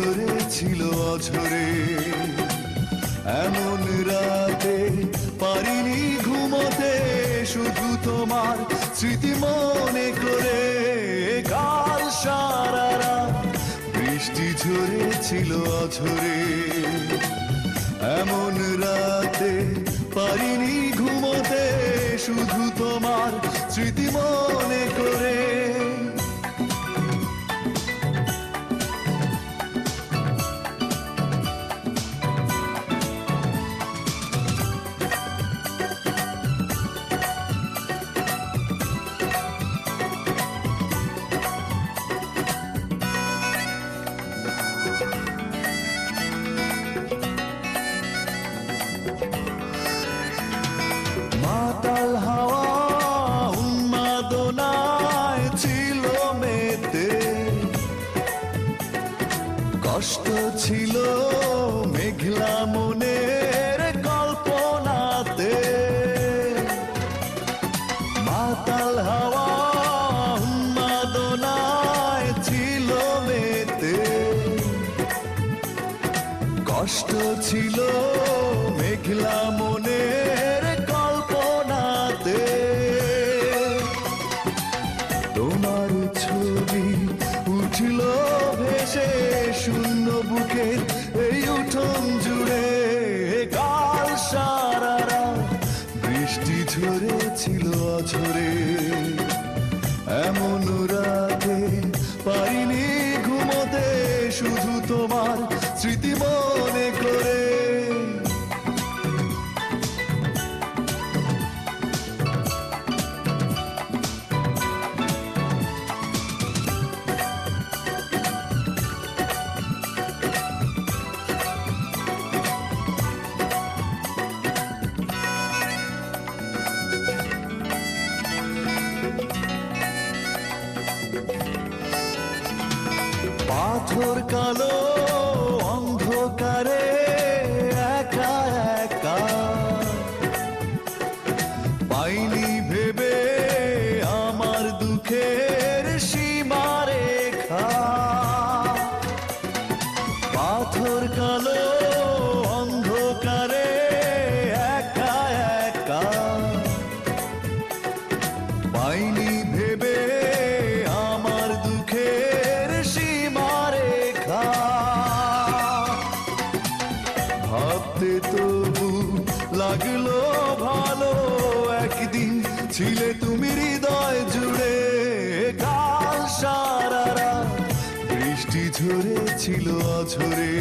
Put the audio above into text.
ঝরেছিল অঝরে। এমন রাতে পারিনি ঘুমোতে, শুধু তোমার স্মৃতি মনে করে। কাল সারা রাত বৃষ্টি ঝরেছিল অঝরে। এমন রাতে পারিনি ঘুমোতে, শুধু তোমার স্মৃতি মনে করে। মাতাল হাওয়া উন্মাদনায় ছিল মেতে, কষ্ট ছিল মেঘলা মনের কল্পনাতে। মাতাল হাওয়া উন্মাদনায় ছিল মেতে, কষ্ট ছিল মেঘলা মনের কল্পনাতে। তোমার ছবি উঠল ভেসে শূন্য বুকে এই উঠোন জুড়ে। কাল সারা রাত বৃষ্টি ঝরেছিল অঝরে। এমন রাতে পারিনি ঘুমোতে, শুধু তোমার স্মৃতি মনে করে। পাথর কালো অন্ধকারে একা একা, পাইনি ভেবে আমার দুঃখের সীমারেখা। পাথর কালো অন্ধকারে একা একা, পাইনি ভেবে আমার দুঃখের সীমারেখা। ভাবতে তবু লাগলো ভালো, একদিন ছিলে তুমি হৃদয় জুড়ে। কাল সারা রাত বৃষ্টি ঝরেছিল অঝরে।